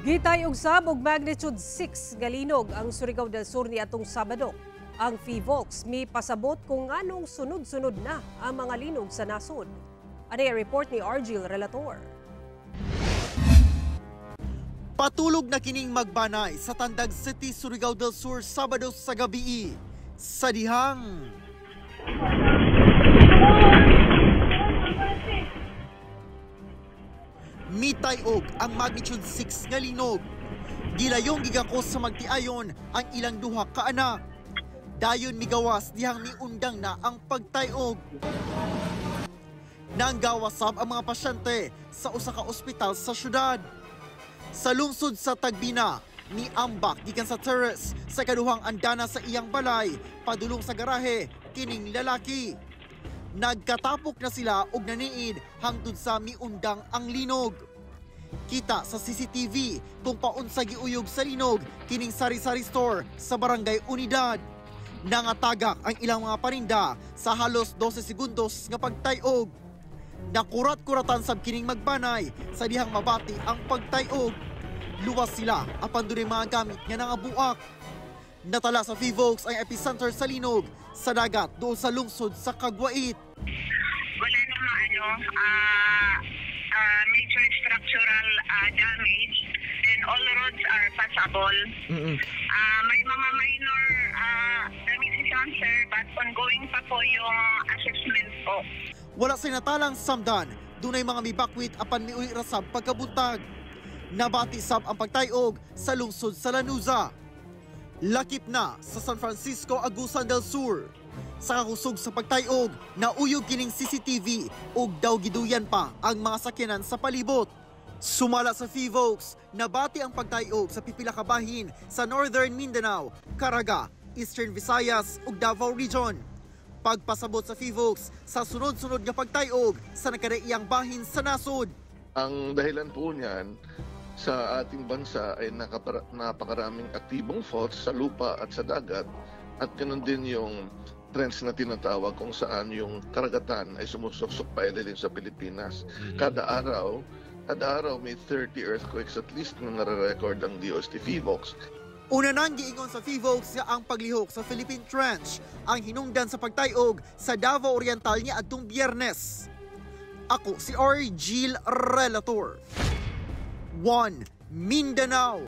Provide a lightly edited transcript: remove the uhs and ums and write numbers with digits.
Gitay og sab og magnitude 6 nga linog ang Surigao del Sur niadtong Sabado. Ang PHIVOLCS pasabot kung anong sunod-sunod na ang mga linog sa nasod. Ano ang report ni Argil Relator? Patulog na kining magbanay sa Tandag City, Surigao del Sur Sabado sa gabi. Sa dihang mitay-og ang magnitude 6 nga linog. Gilayong gigakos sa magtiayon ang ilang duha ka anak. Dayon migawas dihang miundang na ang pagtay-og. Nanggawasab ang mga pasyente sa usa ka ospital sa syudad. Sa lungsod sa Tagbina, miambak gikan sa terrace sa kaduhang andana sa iyang balay, padulong sa garahe kining lalaki. Nagkatapok na sila og naniid hangtod sa miundang ang linog. Kita sa CCTV kung paunsa giuyog sa linog kining sari-sari store sa Barangay Unidad. Nangatagak ang ilang mga paninda sa halos 12 segundos nga pagtay-og. Nakurat-kuratan sab kining magbanay sa dihang mabati ang pagtay-og. Luwas sila apan dunay mga gamit nga nangabuak. Natala sa PHIVOLCS ang epicenter sa linog sa dagat doon sa lungsod sa Caguait. Wala namang major structural damage and all roads are passable. May mga minor damages sir, but ongoing pa po yung assessment po. Wala sa natalang samdan, dunay mga mibakwit apan miuli rasab pagkabuntag. Nabati sab ang pagtay-og sa lungsod sa Lanuza. Lakip na sa San Francisco, Agusan del Sur. Sa kakusog sa pagtay-og, nauyog kining CCTV ug daw giduyan pa ang mga sakyanan sa palibot. Sumala sa PHIVOLCS, nabati ang pagtay-og sa pipila ka bahin sa Northern Mindanao, Caraga, Eastern Visayas ug Davao Region. Pagpasabot sa PHIVOLCS sa sunod-sunod nga pagtay-og sa nakadaiyang bahin sa nasod. Ang dahilan po niyan sa ating bansa ay napakaraming aktibong faults sa lupa at sa dagat at ganoon din yung trends na tinatawag kung saan yung karagatan ay sumusuksok pa din sa Pilipinas. Kada araw may 30 earthquakes at least na nare-record ang DOST PHIVOLCS. Una nang giingon sa PHIVOLCS nga ang paglihok sa Philippine Trench ang hinungdan sa pagtay-og sa Davao Oriental niya adtong Biyernes. Ako si Argil Relator. 1 Mindanao.